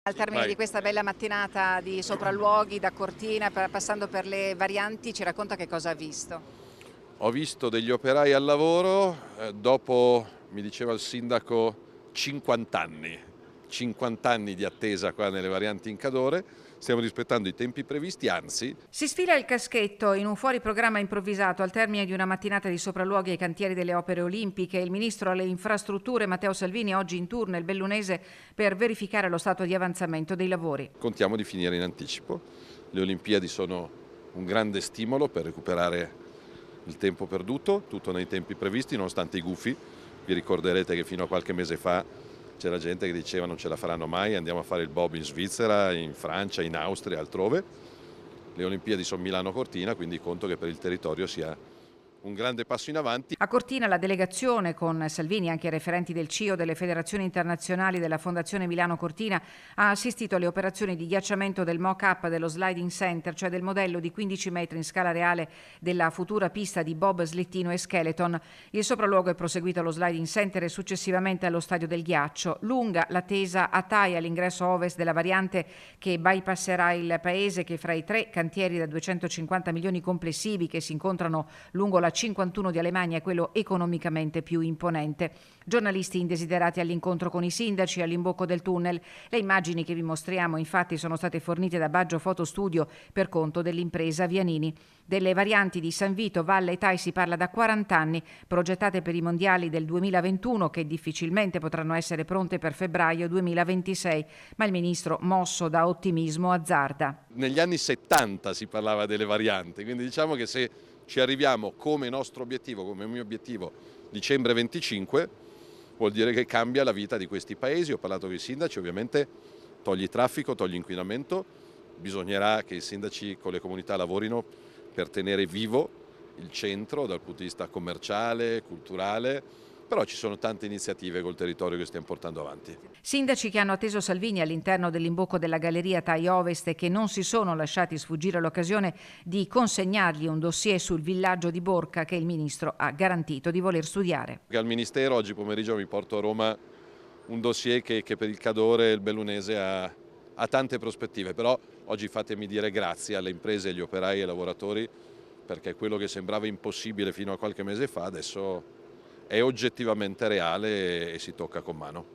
Al termine Vai. di questa bella mattinata di sopralluoghi da Cortina, passando per le varianti, ci racconta che cosa ha visto? Ho visto degli operai al lavoro, dopo, mi diceva il sindaco, 50 anni. 50 anni di attesa qua nelle varianti in Cadore. Stiamo rispettando i tempi previsti, anzi, Si sfila il caschetto in un fuoriprogramma improvvisato al termine di una mattinata di sopralluoghi ai cantieri delle opere olimpiche. Il ministro alle infrastrutture Matteo Salvini oggi in tour nel Bellunese per verificare lo stato di avanzamento dei lavori. contiamo di finire in anticipo. Le Olimpiadi sono un grande stimolo per recuperare il tempo perduto, tutto nei tempi previsti, nonostante i gufi. Vi ricorderete che fino a qualche mese fa c'era gente che diceva non ce la faranno mai, andiamo a fare il bob in Svizzera, in Francia, in Austria, altrove. Le Olimpiadi sono Milano-Cortina, quindi conto che per il territorio sia un grande passo in avanti. A Cortina la delegazione, con Salvini e anche i referenti del CIO, delle federazioni internazionali della Fondazione Milano Cortina, ha assistito alle operazioni di ghiacciamento del mock-up dello sliding center, cioè del modello di 15 metri in scala reale della futura pista di bob slittino e skeleton. Il sopralluogo è proseguito allo sliding center e successivamente allo stadio del ghiaccio. Lunga l'attesa a Tai all'ingresso ovest della variante che bypasserà il paese, che fra i 3 cantieri da 250 milioni complessivi che si incontrano lungo la 51 di Alemagna è quello economicamente più imponente. Giornalisti indesiderati all'incontro con i sindaci all'imbocco del tunnel. Le immagini che vi mostriamo infatti sono state fornite da Baggio Photo Studio per conto dell'impresa Vianini. Delle varianti di San Vito, Valle e Tai si parla da 40 anni, progettate per i mondiali del 2021 che difficilmente potranno essere pronte per febbraio 2026, ma il ministro, mosso da ottimismo, azzarda. Negli anni 70 si parlava delle varianti, quindi diciamo che se ci arriviamo come nostro obiettivo, come mio obiettivo, dicembre 25, vuol dire che cambia la vita di questi paesi. Ho parlato con i sindaci, ovviamente togli traffico, togli inquinamento, bisognerà che i sindaci con le comunità lavorino per tenere vivo il centro dal punto di vista commerciale, culturale, però ci sono tante iniziative col territorio che stiamo portando avanti. Sindaci che hanno atteso Salvini all'interno dell'imbocco della galleria Tai Ovest e che non si sono lasciati sfuggire l'occasione di consegnargli un dossier sul villaggio di Borca che il ministro ha garantito di voler studiare. Al Ministero oggi pomeriggio mi porto a Roma un dossier che per il Cadore e il Bellunese ha tante prospettive, però oggi fatemi dire grazie alle imprese, agli operai e ai lavoratori, perché quello che sembrava impossibile fino a qualche mese fa adesso è oggettivamente reale e si tocca con mano.